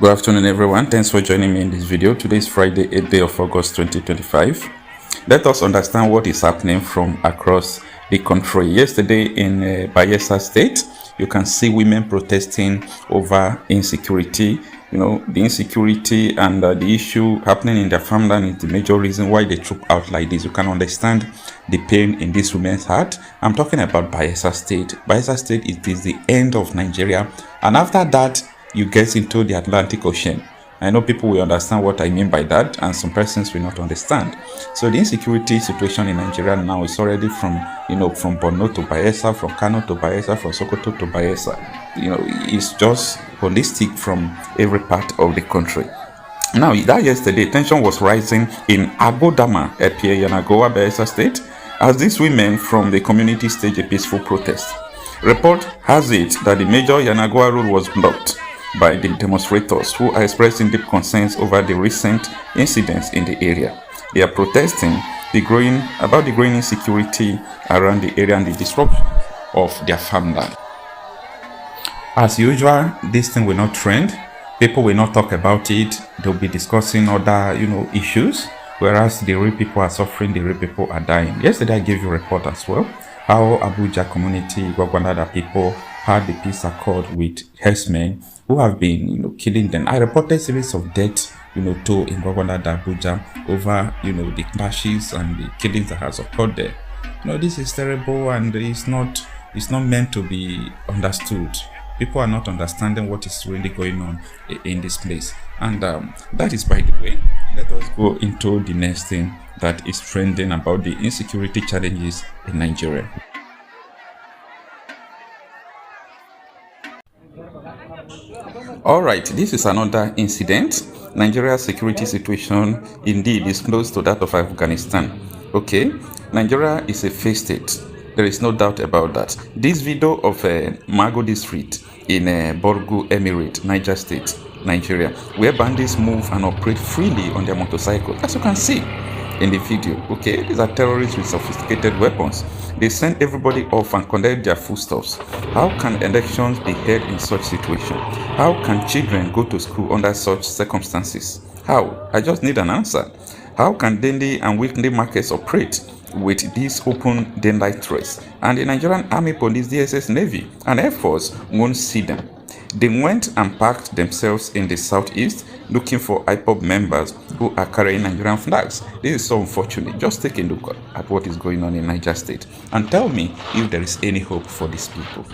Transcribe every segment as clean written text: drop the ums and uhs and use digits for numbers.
Good afternoon, everyone. Thanks for joining me in this video. Today is Friday, 8th day of August 2025. Let us understand what is happening from across the country. Yesterday in Bayelsa State, you can see women protesting over insecurity. You know, the insecurity and the issue happening in their farmland is the major reason why they troop out like this. You can understand the pain in this woman's heart. I'm talking about Bayelsa State. Bayelsa State is the end of Nigeria, and after that, you get into the Atlantic Ocean. I know people will understand what I mean by that, and some persons will not understand. So the insecurity situation in Nigeria now is already from Borno to Bayelsa, from Kanu to Bayelsa, from Sokoto to Bayelsa. It's just holistic from every part of the country. Now, that yesterday, tension was rising in Agodama, Ekpa, Yanagoa, Bayelsa State, as these women from the community staged a peaceful protest. Report has it that the major Yanagoa road was blocked by the demonstrators, who are expressing deep concerns over the recent incidents in the area. They are protesting about the growing insecurity around the area and the disruption of their farmland. As usual, this thing will not trend. People will not talk about it. They'll be discussing other, issues, whereas the real people are suffering, the real people are dying. Yesterday, I gave you a report as well, how Abuja community, Gwagwanada people had the peace accord with herdsmen who have been, killing them. I reported series of deaths, too, in Gwagwanada, Abuja, over, the clashes and the killings that has occurred there. This is terrible, and it's not meant to be understood. People are not understanding what is really going on in this place. And that is, by the way, let us go into the next thing that is trending about the insecurity challenges in Nigeria. Alright, this is another incident. Nigeria's security situation indeed is close to that of Afghanistan. Okay, Nigeria is a failed state. There is no doubt about that. This video of Mago district in Borgu Emirate, Niger State, Nigeria, where bandits move and operate freely on their motorcycle, as you can see in the video. Okay, these are terrorists with sophisticated weapons. They send everybody off and collect their foodstuffs. How can elections be held in such situation? How can children go to school under such circumstances? How? I just need an answer. How can daily and weekly markets operate with these open daylight threats? And the Nigerian Army, Police, DSS, Navy, and Air Force won't see them. They went and parked themselves in the southeast looking for ipob members who are carrying Nigerian flags. This is so unfortunate. Just take a look at what is going on in Niger State and tell me if there is any hope for these people.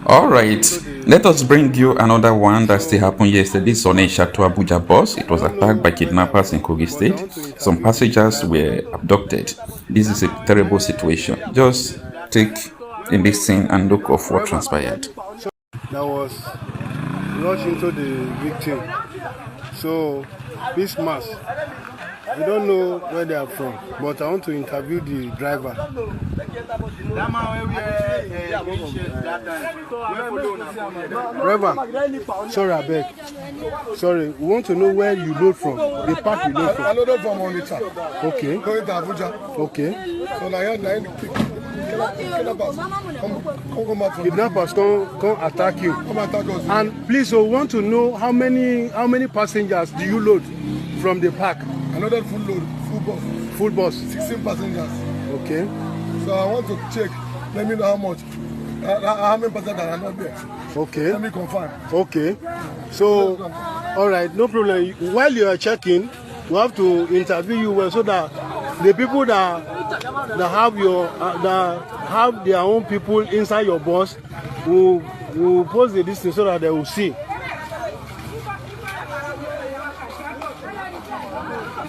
All right, let us bring you another one that still happened yesterday. This on a to Abuja bus. It was attacked by kidnappers in Kogi State. Some passengers were abducted. This is a terrible situation. Just take a listen and look of what transpired. That was rushed into the victim. So this mass, I don't know where they are from, but I want to interview the driver. Driver, sorry, I beg. Sorry, we want to know where you load from. The park you load from. I loaded from Onitsha. Okay. Going to Abuja. Okay. So kidnappers come attack you. Come attack us. And please, we want to know how many passengers do you load from the park? Another full load, full bus. Full bus. 16 passengers. Okay. So I want to check. Let me know how much. How many percent are not there? Okay. Let me confirm. Okay. So, all right, no problem. While you are checking, we have to interview you well so that the people that have that have their own people inside your bus will post the distance so that they will see.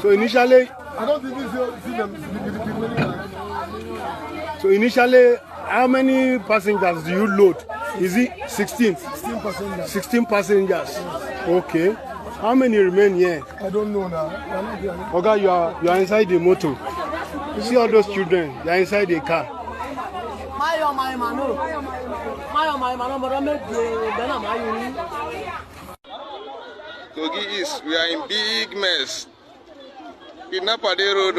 So initially, I don't even see them. So initially, how many passengers do you load? Is it 16? 16 passengers. 16 passengers. Okay. How many remain here? I don't know now. Okay, you are inside the motor. You see all those children? They are inside the car. Kogi East, we are in big mess. Kidnapper Day Road.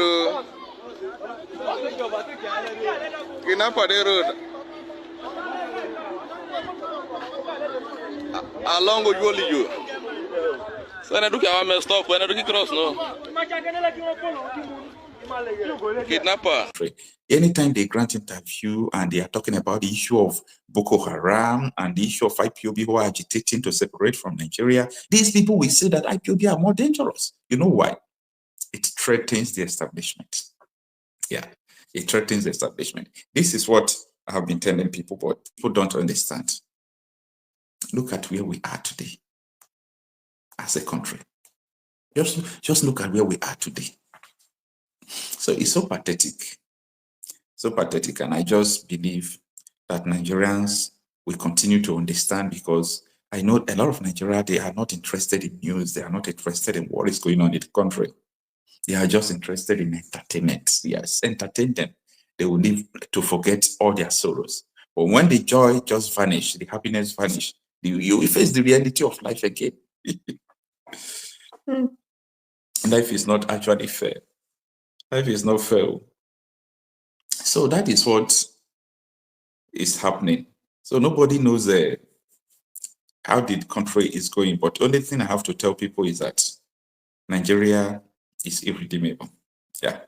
Kidnapper Day Road. Along with you. So I do messed up when I do cross no. Kidnapper. Anytime they grant interview and they are talking about the issue of Boko Haram and the issue of IPOB who are agitating to separate from Nigeria, these people will say that IPOB are more dangerous. You know why? It threatens the establishment. Yeah, it threatens the establishment. This is what I have been telling people, but people don't understand. Look at where we are today as a country. Just look at where we are today. So it's so pathetic. So pathetic. And I just believe that Nigerians will continue to understand, because I know a lot of Nigeria, they are not interested in news. They are not interested in what is going on in the country. They are just interested in entertainment. Yes, entertain them. They will live to forget all their sorrows. But when the joy just vanishes, the happiness vanishes, you will face the reality of life again. Life is not actually fair. Life is not fair. So that is what is happening. So nobody knows how the country is going. But the only thing I have to tell people is that Nigeria is irredeemable. Yeah.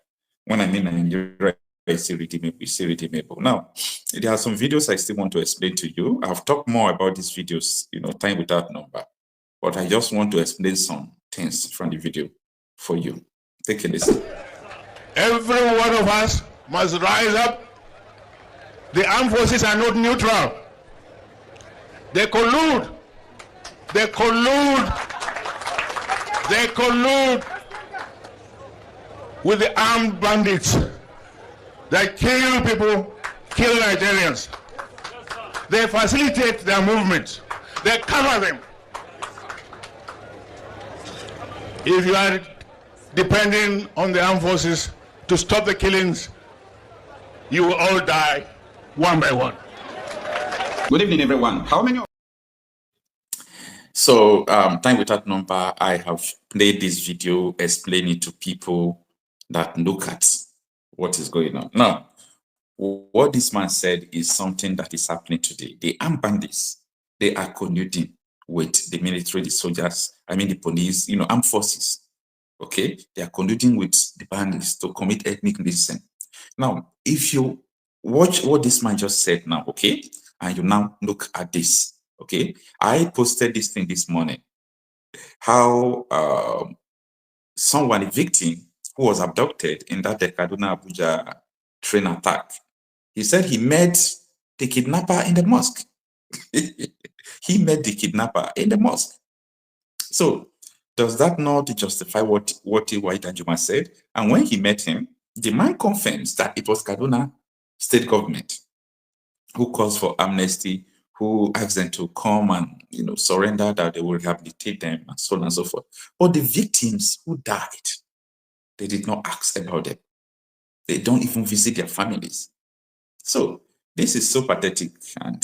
When I mean Nigeria is irredeemable, it's irredeemable. Now, there are some videos I still want to explain to you. I've talked more about these videos, time without number. But I just want to explain some things from the video for you. Take a listen. Every one of us must rise up. The armed forces are not neutral. They collude. They collude. They collude with the armed bandits that kill people, kill Nigerians. They facilitate their movements. They cover them. If you are depending on the armed forces to stop the killings, you will all die one by one. Good evening, everyone. How many? So, time without number, I have played this video explaining to people that look at what is going on. Now, what this man said is something that is happening today. The armed bandits, they are colluding with the military, the soldiers, the police, armed forces. Okay, they are colluding with the bandits to commit ethnic cleansing. Now, if you watch what this man just said now, okay, and you now look at this, okay, I posted this thing this morning, how someone, a victim who was abducted in that Kaduna Abuja train attack, he said he met the kidnapper in the mosque. He met the kidnapper in the mosque. So, does that not justify what White Danjuma said? And when he met him, the man confirms that it was Kaduna state government who calls for amnesty, who asked them to come and surrender, that they will rehabilitate them, and so on and so forth. But the victims who died, they did not ask about them. They don't even visit their families. So this is so pathetic, and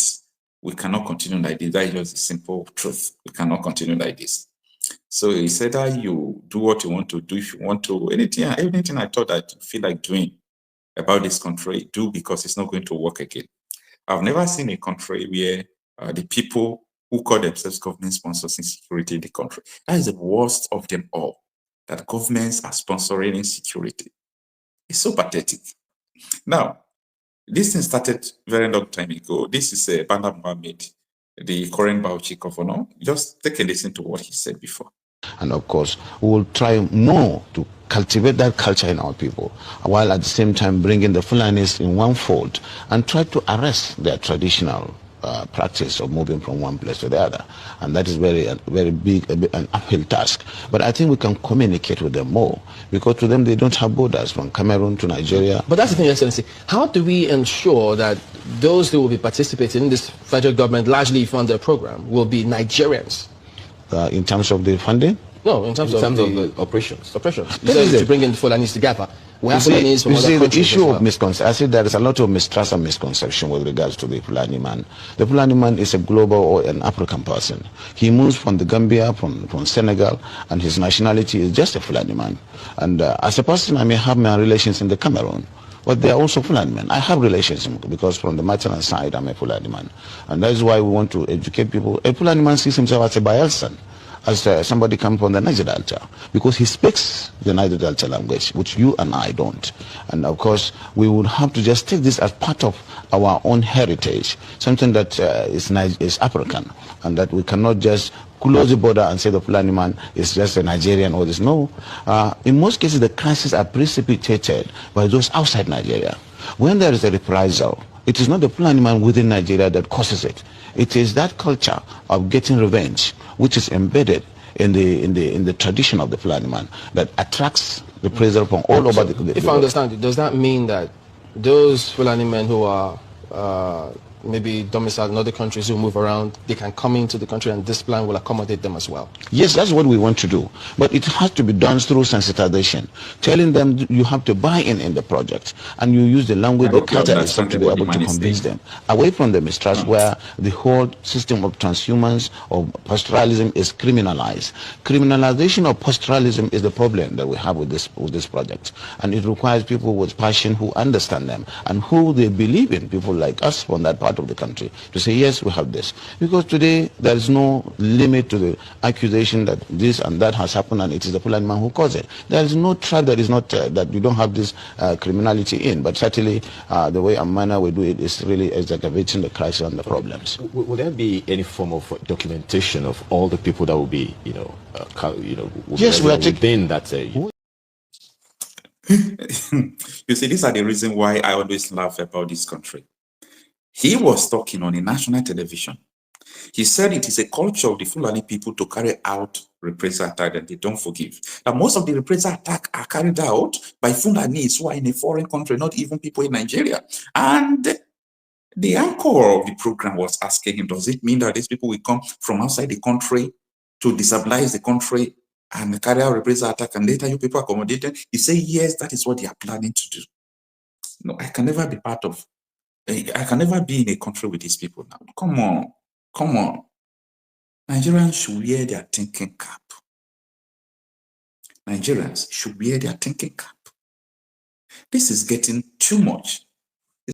we cannot continue like this. That is just the simple truth. We cannot continue like this. So he said that you do what you want to do. If you want to, anything I thought that you feel like doing about this country, do, because it's not going to work again. I've never seen a country where the people who call themselves government sponsors insecurity in the country. That is the worst of them all, that governments are sponsoring insecurity. It's so pathetic. Now, This thing started very long time ago. This is Banda Mohammed, the current Bauchi governor. Just take a listen to what he said before. And of course, we will try more to cultivate that culture in our people, while at the same time bringing the Fulanis in one fold and try to arrest their traditional practice of moving from one place to the other. And that is very big, an uphill task. But I think we can communicate with them more, because to them they don't have borders from Cameroon to Nigeria. But that's the thing, Excellency. How do we ensure that those who will be participating in this federal government largely funded program will be Nigerians? In terms of the funding? No, in terms of the operations. You said to bring in the Fulanis together. We have Fulanis from other countries. The issue of misconception, I said there is a lot of mistrust and misconception with regards to the Fulani man. The Fulani man is a global or an African person. He moves from the Gambia, from Senegal, and his nationality is just a Fulani man. And as a person, I may have my relations in the Cameroon, but they are also Fulani men. I have relations because from the maternal side, I'm a Fulani man. And that is why we want to educate people. A Fulani man sees himself as a Bayelsan, as somebody come from the Niger Delta, because he speaks the Niger Delta language, which you and I don't. And of course, we would have to just take this as part of our own heritage, something that is African, and that we cannot just close the border and say the Fulani man is just a Nigerian or this. No. In most cases, the crises are precipitated by those outside Nigeria. When there is a reprisal, it is not the Fulani man within Nigeria that causes it. It is that culture of getting revenge, which is embedded in the tradition of the Fulani man, that attracts the pressure from all over the If I understand it, does that mean that those Fulani men who are maybe domiciled in other countries who move around, they can come into the country and this plan will accommodate them as well? Yes, that's what we want to do. But it has to be done through sensitization, telling them you have to buy in the project, and you use the language, the catalyst to be able to convince them. Away from the mistrust where the whole system of transhumance or pastoralism is criminalized. Criminalization of pastoralism is the problem that we have with this project. And it requires people with passion who understand them and who they believe in, people like us from that part of the country, to say yes, we have this. Because today there is no limit to the accusation that this and that has happened and it is the Fulani man who caused it. There is no tribe that is not that you don't have this criminality in, but certainly the way and manner we do it is really exacerbating the crisis and the problems. Will there be any form of documentation of all the people that will be, yes, we are within that? You see, these are the reasons why I always laugh about this country. He was talking on a national television. He said it is a culture of the Fulani people to carry out reprisal attack that they don't forgive. Now, most of the reprisal attacks are carried out by Fulanis who are in a foreign country, not even people in Nigeria. And the anchor of the program was asking him, does it mean that these people will come from outside the country to destabilize the country and carry out reprisal attack, and later you people accommodate them? He said, yes, that is what they are planning to do. No, I can never be part of, I can never be in a country with these people now. Come on, come on. Nigerians should wear their thinking cap. Nigerians should wear their thinking cap. This is getting too much.